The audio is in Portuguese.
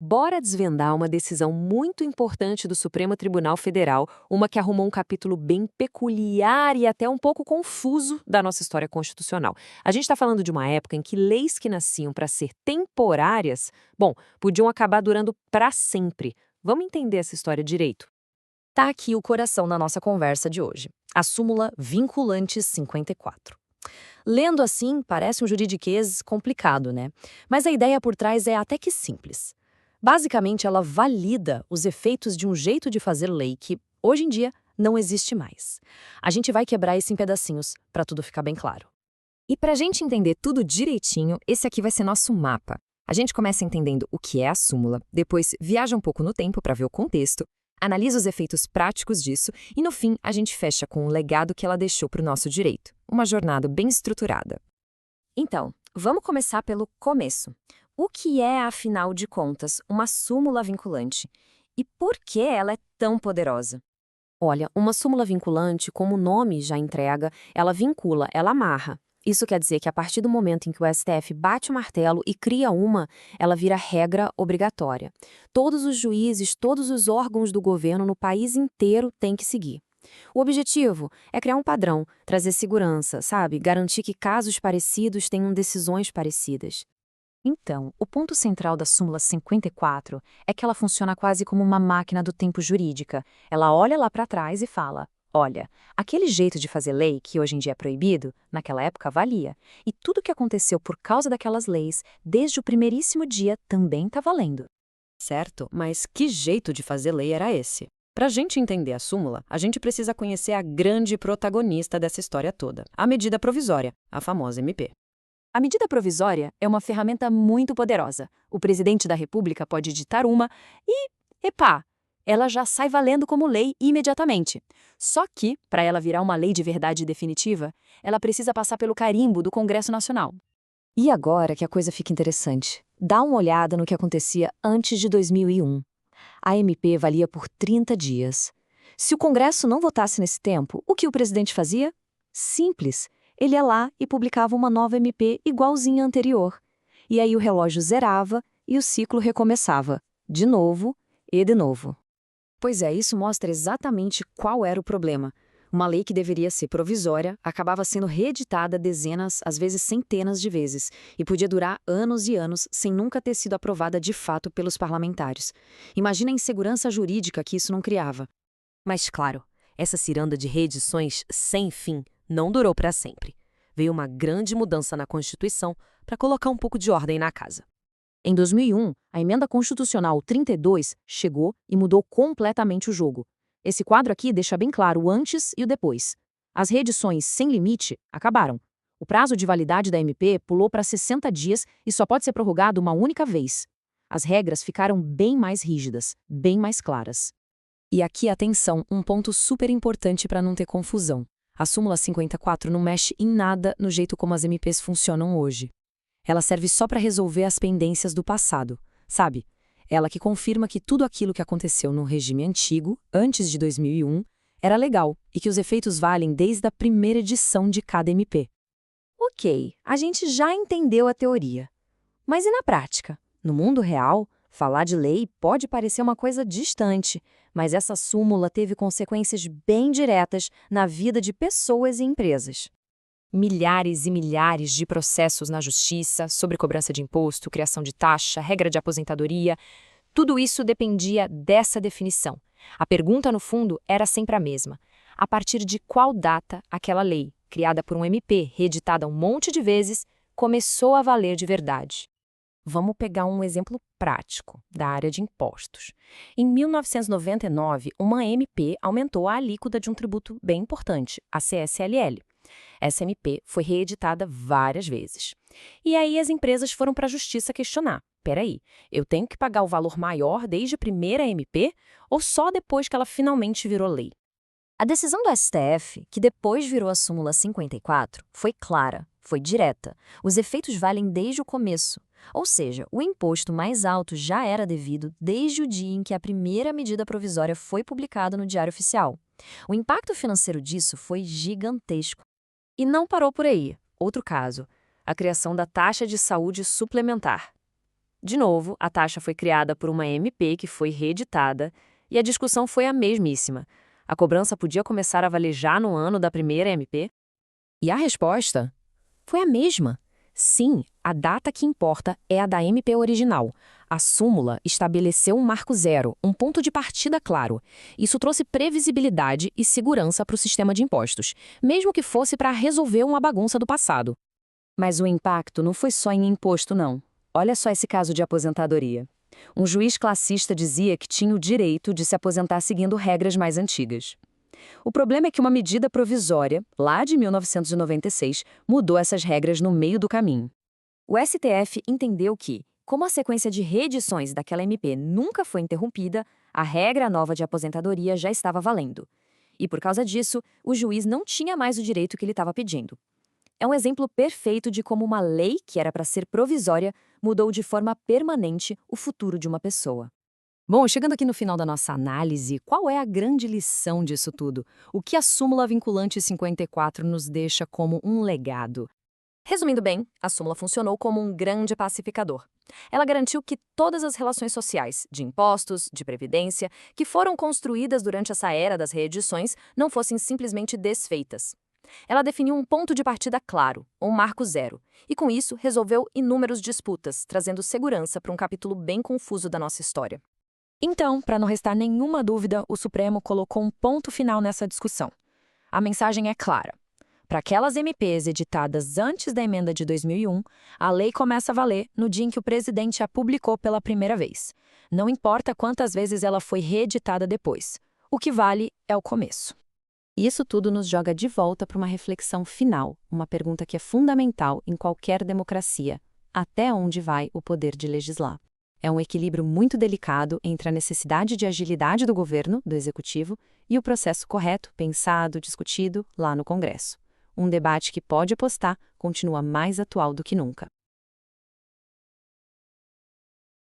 Bora desvendar uma decisão muito importante do Supremo Tribunal Federal, uma que arrumou um capítulo bem peculiar e até um pouco confuso da nossa história constitucional. A gente está falando de uma época em que leis que nasciam para ser temporárias, podiam acabar durando para sempre. Vamos entender essa história direito. Tá aqui o coração da nossa conversa de hoje, a súmula vinculante 54. Lendo assim, parece um juridiquês complicado, né? Mas a ideia por trás é até que simples. Basicamente, ela valida os efeitos de um jeito de fazer lei que, hoje em dia, não existe mais. A gente vai quebrar isso em pedacinhos, para tudo ficar bem claro. E para a gente entender tudo direitinho, esse aqui vai ser nosso mapa. A gente começa entendendo o que é a súmula, depois viaja um pouco no tempo para ver o contexto, analisa os efeitos práticos disso e, no fim, a gente fecha com o legado que ela deixou para o nosso direito. Uma jornada bem estruturada. Então, vamos começar pelo começo. O que é, afinal de contas, uma súmula vinculante? E por que ela é tão poderosa? Olha, uma súmula vinculante, como o nome já entrega, ela vincula, ela amarra. Isso quer dizer que a partir do momento em que o STF bate o martelo e cria uma, ela vira regra obrigatória. Todos os juízes, todos os órgãos do governo no país inteiro têm que seguir. O objetivo é criar um padrão, trazer segurança, sabe? Garantir que casos parecidos tenham decisões parecidas. Então, o ponto central da súmula 54 é que ela funciona quase como uma máquina do tempo jurídica. Ela olha lá para trás e fala: olha, aquele jeito de fazer lei que hoje em dia é proibido, naquela época valia. E tudo que aconteceu por causa daquelas leis, desde o primeiríssimo dia, também está valendo. Certo, mas que jeito de fazer lei era esse? Para a gente entender a súmula, a gente precisa conhecer a grande protagonista dessa história toda, a medida provisória, a famosa MP. A medida provisória é uma ferramenta muito poderosa. O presidente da República pode editar uma e, ela já sai valendo como lei imediatamente. Só que, para ela virar uma lei de verdade definitiva, ela precisa passar pelo carimbo do Congresso Nacional. E agora que a coisa fica interessante, dá uma olhada no que acontecia antes de 2001. A MP valia por 30 dias. Se o Congresso não votasse nesse tempo, o que o presidente fazia? Simples. Ele ia lá e publicava uma nova MP igualzinha à anterior. E aí o relógio zerava e o ciclo recomeçava. De novo e de novo. Pois é, isso mostra exatamente qual era o problema. Uma lei que deveria ser provisória acabava sendo reeditada dezenas, às vezes centenas de vezes, e podia durar anos e anos sem nunca ter sido aprovada de fato pelos parlamentares. Imagina a insegurança jurídica que isso não criava. Mas claro, essa ciranda de reedições sem fim não durou para sempre. Veio uma grande mudança na Constituição para colocar um pouco de ordem na casa. Em 2001, a Emenda Constitucional 32 chegou e mudou completamente o jogo. Esse quadro aqui deixa bem claro o antes e o depois. As reedições sem limite acabaram. O prazo de validade da MP pulou para 60 dias e só pode ser prorrogado uma única vez. As regras ficaram bem mais rígidas, bem mais claras. E aqui, atenção, um ponto super importante para não ter confusão. A súmula 54 não mexe em nada no jeito como as MPs funcionam hoje. Ela serve só para resolver as pendências do passado, sabe? Ela que confirma que tudo aquilo que aconteceu no regime antigo, antes de 2001, era legal e que os efeitos valem desde a primeira edição de cada MP. Ok, a gente já entendeu a teoria. Mas e na prática? No mundo real, falar de lei pode parecer uma coisa distante, mas essa súmula teve consequências bem diretas na vida de pessoas e empresas. Milhares e milhares de processos na justiça sobre cobrança de imposto, criação de taxa, regra de aposentadoria, tudo isso dependia dessa definição. A pergunta, no fundo, era sempre a mesma. A partir de qual data aquela lei, criada por um MP, reeditada um monte de vezes, começou a valer de verdade? Vamos pegar um exemplo prático da área de impostos. Em 1999, uma MP aumentou a alíquota de um tributo bem importante, a CSLL. Essa MP foi reeditada várias vezes. E aí as empresas foram para a justiça questionar. Peraí, eu tenho que pagar o valor maior desde a primeira MP ou só depois que ela finalmente virou lei? A decisão do STF, que depois virou a súmula 54, foi clara, foi direta. Os efeitos valem desde o começo. Ou seja, o imposto mais alto já era devido desde o dia em que a primeira medida provisória foi publicada no Diário Oficial. O impacto financeiro disso foi gigantesco. E não parou por aí. Outro caso, a criação da taxa de saúde suplementar. De novo, a taxa foi criada por uma MP que foi reeditada e a discussão foi a mesmíssima. A cobrança podia começar a valer já no ano da primeira MP? E a resposta foi a mesma. Sim, a data que importa é a da MP original. A súmula estabeleceu um marco zero, um ponto de partida claro. Isso trouxe previsibilidade e segurança para o sistema de impostos, mesmo que fosse para resolver uma bagunça do passado. Mas o impacto não foi só em imposto, não. Olha só esse caso de aposentadoria. Um juiz classista dizia que tinha o direito de se aposentar seguindo regras mais antigas. O problema é que uma medida provisória, lá de 1996, mudou essas regras no meio do caminho. O STF entendeu que, como a sequência de reedições daquela MP nunca foi interrompida, a regra nova de aposentadoria já estava valendo. E por causa disso, o juiz não tinha mais o direito que ele estava pedindo. É um exemplo perfeito de como uma lei que era para ser provisória mudou de forma permanente o futuro de uma pessoa. Bom, chegando aqui no final da nossa análise, qual é a grande lição disso tudo? O que a súmula vinculante 54 nos deixa como um legado? Resumindo bem, a súmula funcionou como um grande pacificador. Ela garantiu que todas as relações sociais, de impostos, de previdência, que foram construídas durante essa era das reedições, não fossem simplesmente desfeitas. Ela definiu um ponto de partida claro, um marco zero, e com isso resolveu inúmeras disputas, trazendo segurança para um capítulo bem confuso da nossa história. Então, para não restar nenhuma dúvida, o Supremo colocou um ponto final nessa discussão. A mensagem é clara. Para aquelas MPs editadas antes da emenda de 2001, a lei começa a valer no dia em que o presidente a publicou pela primeira vez. Não importa quantas vezes ela foi reeditada depois. O que vale é o começo. E isso tudo nos joga de volta para uma reflexão final, uma pergunta que é fundamental em qualquer democracia. Até onde vai o poder de legislar? É um equilíbrio muito delicado entre a necessidade de agilidade do governo, do executivo, e o processo correto, pensado, discutido lá no Congresso. Um debate que, pode apostar, continua mais atual do que nunca.